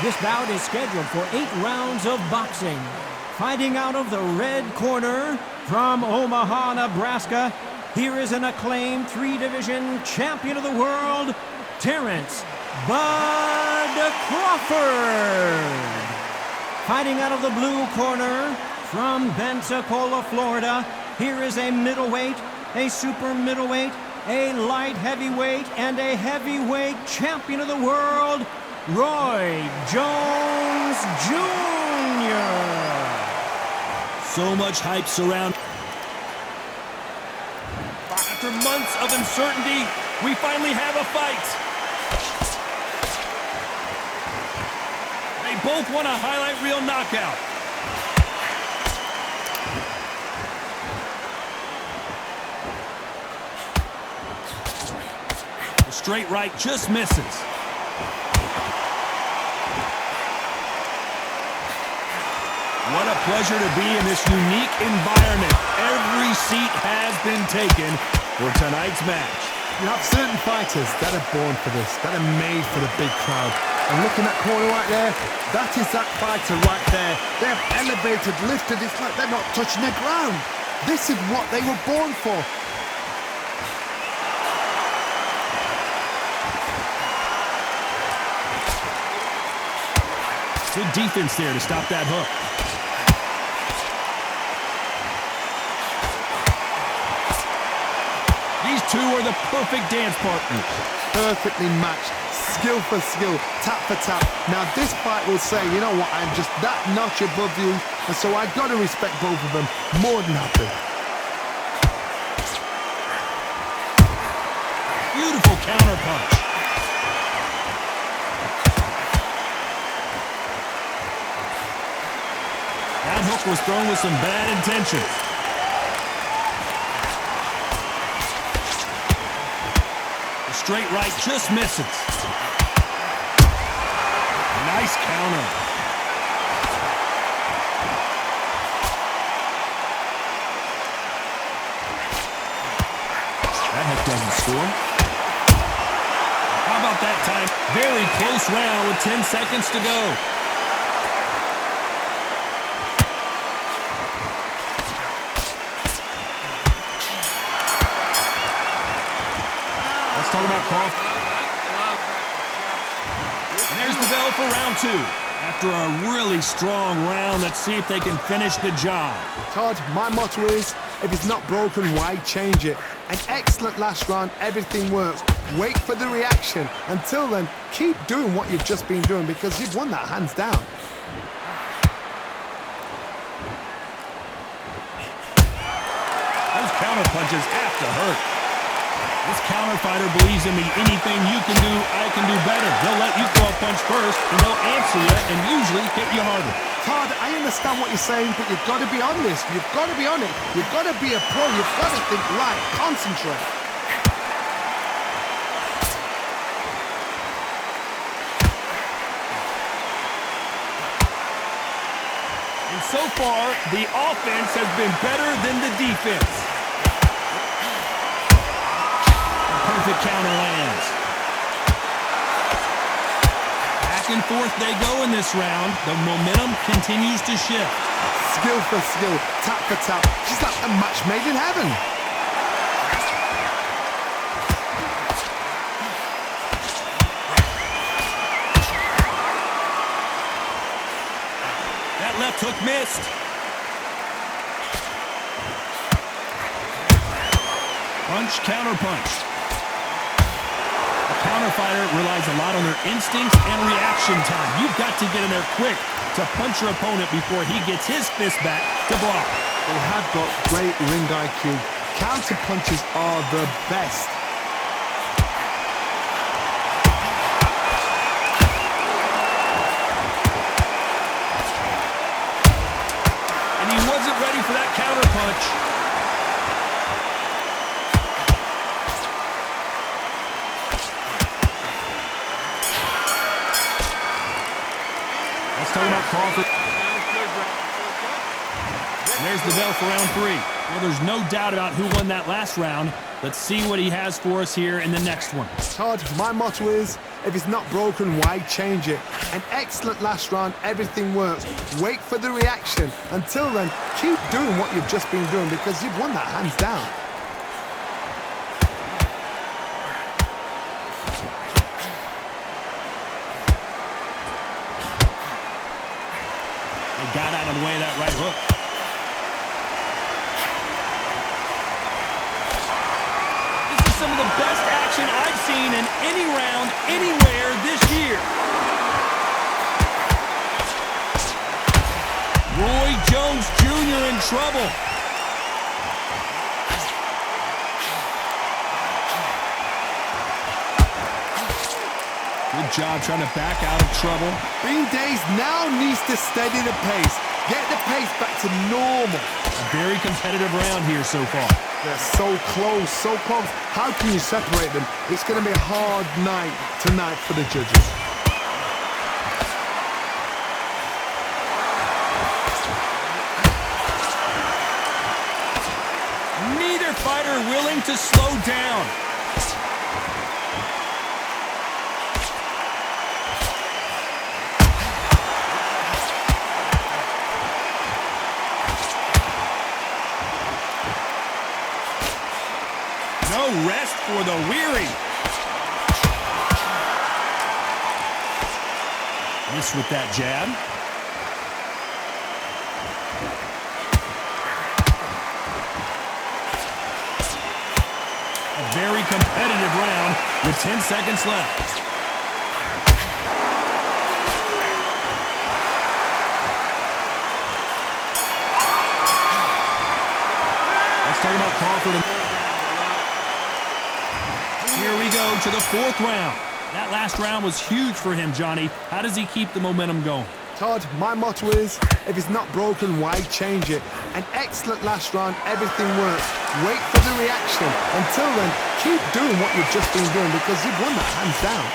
This bout is scheduled for 8 rounds of boxing. Fighting out of the red corner from Omaha, Nebraska, here is an acclaimed 3-division champion of the world, Terrence "Bud" Crawford. Fighting out of the blue corner from Pensacola, Florida, here is a middleweight, a super middleweight, a light heavyweight, and a heavyweight champion of the world, Roy Jones Jr. So much hype surround. After months of uncertainty, we finally have a fight. They both want a highlight reel knockout. The straight right just misses. What a pleasure to be in this unique environment. Every seat has been taken for tonight's match. You have certain fighters that are born for this, that are made for the big crowd. And look in that corner right there, that is that fighter right there. They have elevated, lifted, it's like they're not touching the ground. This is what they were born for. Good defense there to stop that hook. These two are the perfect dance partners. Perfectly matched, skill for skill, tap for tap. Now this fight will say, you know what, I'm just that notch above you, and so I got to respect both of them more than happy. Beautiful counter punch. That hook was thrown with some bad intentions. The straight right just misses. Nice counter. That hook doesn't score. How about that time? Very close round with 10 seconds to go. Let's talk about Crawford. And there's the bell for round 2. After a really strong round, let's see if they can finish the job. Todd, my motto is, if it's not broken, why change it? An excellent last round, everything works. Wait for the reaction. Until then, keep doing what you've just been doing because you've won that hands down. Those counter punches have to hurt. This counter fighter believes in me. Anything you can do, I can do better. They'll let you throw a punch first, and they'll answer you and usually hit you harder. Todd, I understand what you're saying, but you've got to be honest. You've got to be on it. You've got to be a pro. You've got to think right. Concentrate. And so far, the offense has been better than the defense. Perfect counter lands. Back and forth they go in this round. The momentum continues to shift. Skill for skill, tap for tap. She's like a match made in heaven. That left hook missed. Punch, counter punch. A counter fighter relies a lot on their instincts and reaction time. You've got to get in there quick to punch your opponent before he gets his fist back to block. They have got great ring IQ. Counter punches are the best. And he wasn't ready for that counter punch. Let's talk about Crawford. And there's the bell for round 3. Well, there's no doubt about who won that last round. Let's see what he has for us here in the next one. Todd, my motto is, if it's not broken, why change it? An excellent last round, everything works. Wait for the reaction. Until then, keep doing what you've just been doing because you've won that hands down. They got out of the way of that right hook. Some of the best action I've seen in any round, anywhere this year. Roy Jones Jr. in trouble. Good job trying to back out of trouble. Bean Days now needs to steady the pace. Get the pace back to normal. A very competitive round here so far. They're so close, so close. How can you separate them? It's going to be a hard night tonight for the judges. Neither fighter willing to slow down. No rest for the weary. Miss with that jab. A very competitive round with 10 seconds left. Let's talk about Crawford and here we go to the fourth round. That last round was huge for him, Johnny. How does he keep the momentum going? Todd, my motto is, if it's not broken, why change it? An excellent last round, everything works. Wait for the reaction. Until then, keep doing what you've just been doing because you've won that hands down.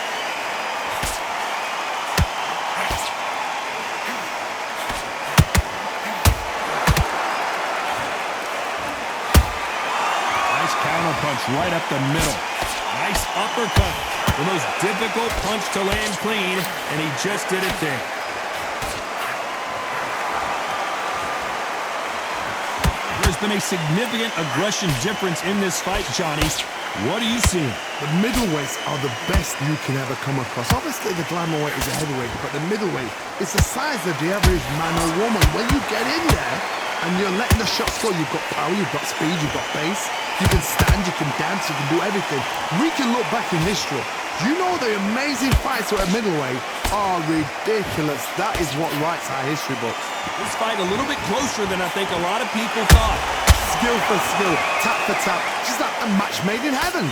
Nice counter punch right up the middle. Nice uppercut. The most difficult punch to land clean, and he just did it there. There's been a significant aggression difference in this fight, Johnny. What are you seeing? The middleweights are the best you can ever come across. Obviously, the glamour weight is a heavyweight, but the middleweight is the size of the average man or woman. When you get in there and you're letting the shots go, you've got power, you've got speed, you've got pace. You can stand, you can dance, you can do everything. We can look back in history. You know the amazing fights at middleweight are ridiculous. That is what writes our history books. This fight a little bit closer than I think a lot of people thought. Skill for skill, tap for tap. Just like a match made in heaven.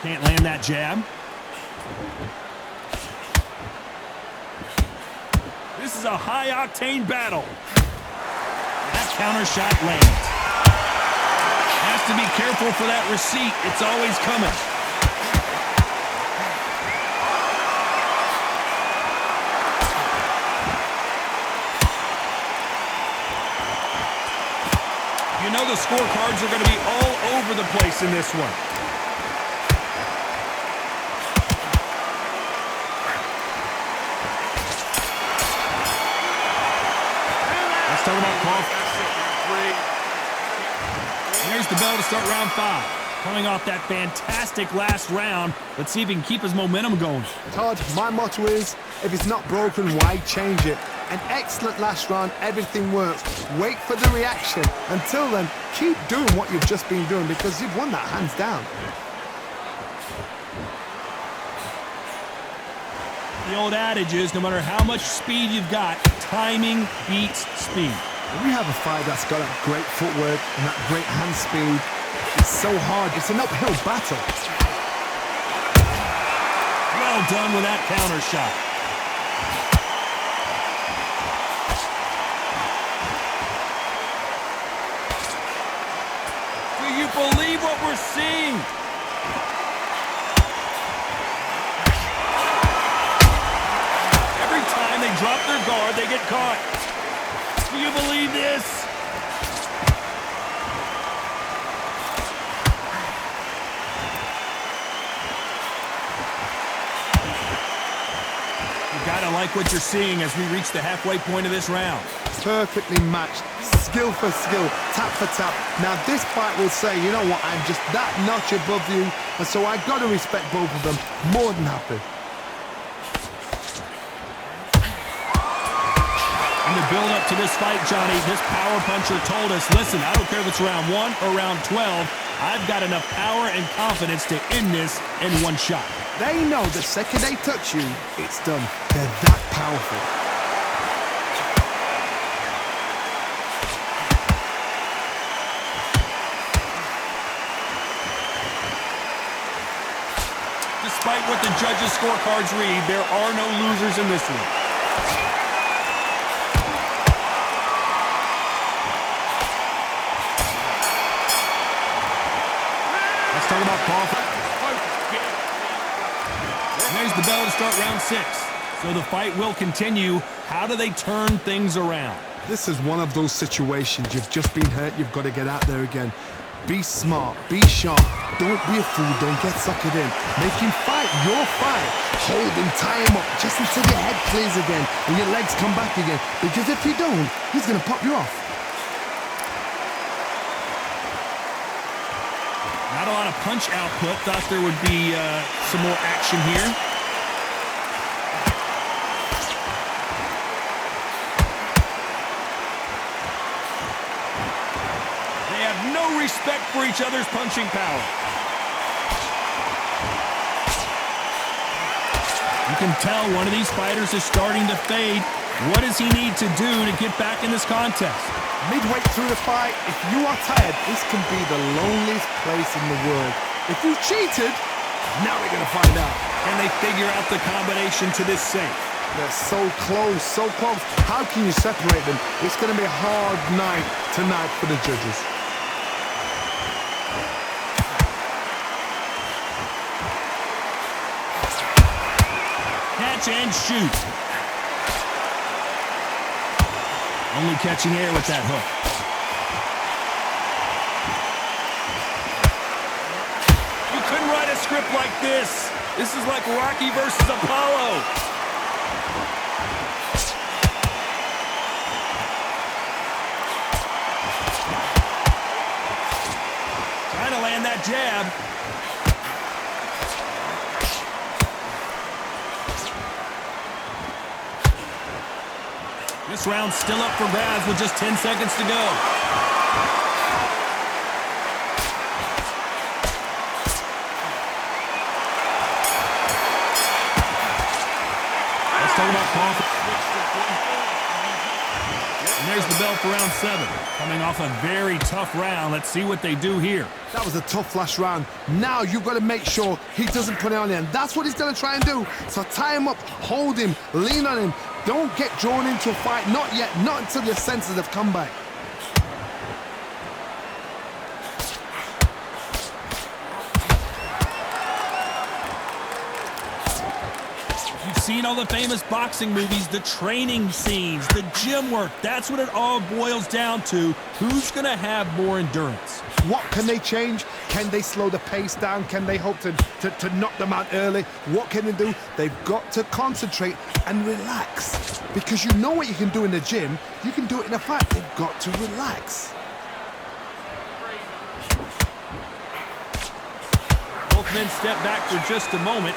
Can't land that jab. This is a high-octane battle. That counter shot lands. Has to be careful for that receipt. It's always coming. You know the scorecards are going to be all over the place in this one. Let's talk about Crawford. Here's the bell to start round 5. Coming off that fantastic last round, let's see if he can keep his momentum going. Todd, my motto is, if it's not broken, why change it? An excellent last round, everything works. Wait for the reaction. Until then, keep doing what you've just been doing because you've won that hands down. The old adage is, no matter how much speed you've got, timing beats speed. When we have a fight that's got that great footwork and that great hand speed, it's so hard. It's an uphill battle. Well done with that counter shot. Do you believe what we're seeing? their guard, they get caught. Do you believe this? You gotta like what you're seeing as we reach the halfway point of this round. Perfectly matched, skill for skill, tap for tap. Now this fight will say, you know what, I'm just that notch above you, and so I gotta respect both of them. More than happy. In the build-up to this fight, Johnny, this power puncher told us, listen, I don't care if it's round 1 or round 12, I've got enough power and confidence to end this in one shot. They know the second they touch you, it's done. They're that powerful. Despite what the judges' scorecards read, there are no losers in this one. Let's talk about Crawford. There's the bell to start round 6. So the fight will continue. How do they turn things around? This is one of those situations. You've just been hurt, you've got to get out there again. Be smart, be sharp, don't be a fool, don't get suckered in. Make him fight your fight. Hold him, tie him up, just until your head clears again and your legs come back again. Because if you don't, he's going to pop you off. Not a lot of punch output. Thought there would be some more action here. No respect for each other's punching power. You can tell one of these fighters is starting to fade. What does he need to do to get back in this contest? Midway through the fight, if you are tired, this can be the loneliest place in the world. If you cheated, now we're going to find out. Can they figure out the combination to this safe? They're so close, so close. How can you separate them? It's going to be a hard night tonight for the judges. Catch and shoot. Only catching air with that hook. You couldn't write a script like this. This is like Rocky versus Apollo. Trying to land that jab. This round's still up for grabs with just 10 seconds to go. Let's talk about Crawford. And there's the bell for round 7. Coming off a very tough round. Let's see what they do here. That was a tough last round. Now you've got to make sure he doesn't put it on him. That's what he's going to try and do. So tie him up, hold him, lean on him. Don't get drawn into a fight. Not yet. Not until your senses have come back. You've seen all the famous boxing movies, the training scenes, the gym work. That's what it all boils down to. Who's going to have more endurance? What can they change? Can they slow the pace down? Can they hope to knock them out early? What can they do? They've got to concentrate and relax. Because you know what you can do in the gym. You can do it in a fight. They've got to relax. Both men step back for just a moment.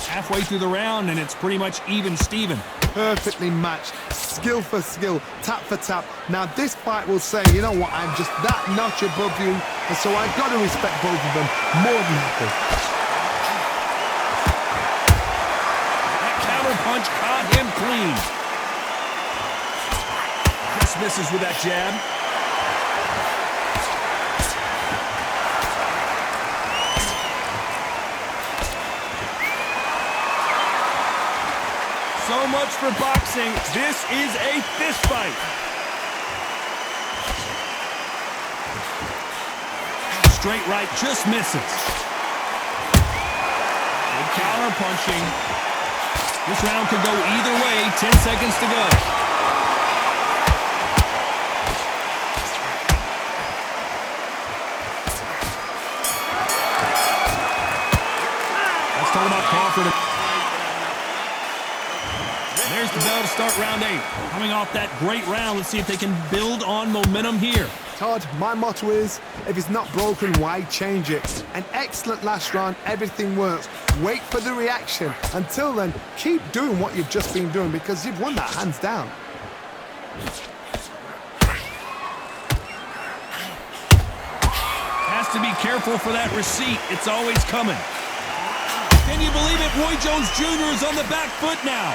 Halfway through the round, and it's pretty much even Steven. Perfectly matched, skill for skill, tap for tap. Now this fight will say, you know what, I'm just that notch above you, and so I've got to respect both of them. More than happy. That counter punch caught him clean. Just misses with that jab. So much for boxing. This is a fist fight. straight right, just misses. Good counter punching. This round could go either way. 10 seconds to go. Let's talk about Crawford. There's the bell to start round 8. Coming off that great round, let's see if they can build on momentum here. Todd, my motto is, if it's not broken, why change it? An excellent last round, everything works. Wait for the reaction. Until then, keep doing what you've just been doing because you've won that hands down. Has to be careful for that receipt. It's always coming. Can you believe it? Roy Jones Jr. is on the back foot now.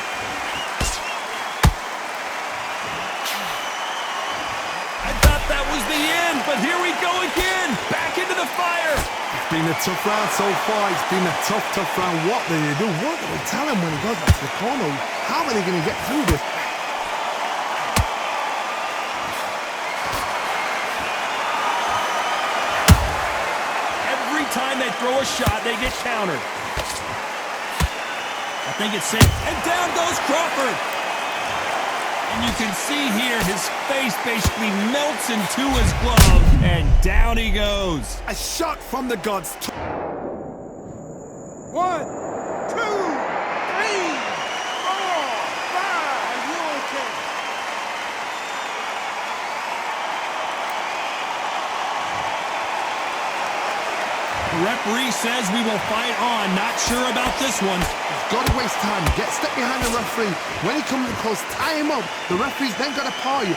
That was the end, but here we go again. Back into the fire. It's been a tough round so far. It's been a tough round. What do they do? What do they tell him when he goes back to the corner? How are they going to get through this? Every time they throw a shot, they get countered. I think it's safe. And down goes Crawford. And you can see here his face basically melts into his glove, and down he goes. A shot from the gods. 1, 2, 3, 4, 5. You okay? The referee says we will fight on. Not sure about this one. Got to waste time. Step behind the referee. When he comes close, tie him up. The referee's then got to paw you.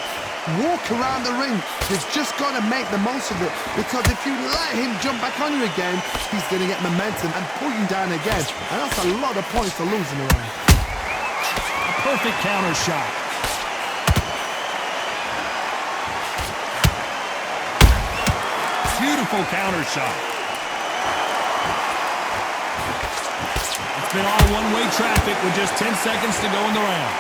Walk around the ring. You've just got to make the most of it. Because if you let him jump back on you again, he's going to get momentum and pull you down again. And that's a lot of points to lose in the ring. A perfect counter shot. Beautiful counter shot. It's been all one-way traffic with just 10 seconds to go in the round.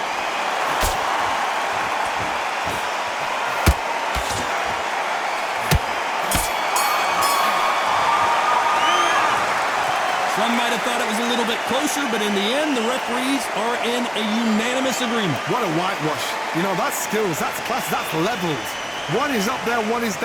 Some might have thought it was a little bit closer, but in the end, the referees are in a unanimous agreement. What a whitewash. You know, that's skills, that's class, that's levels. One is up there, one is down.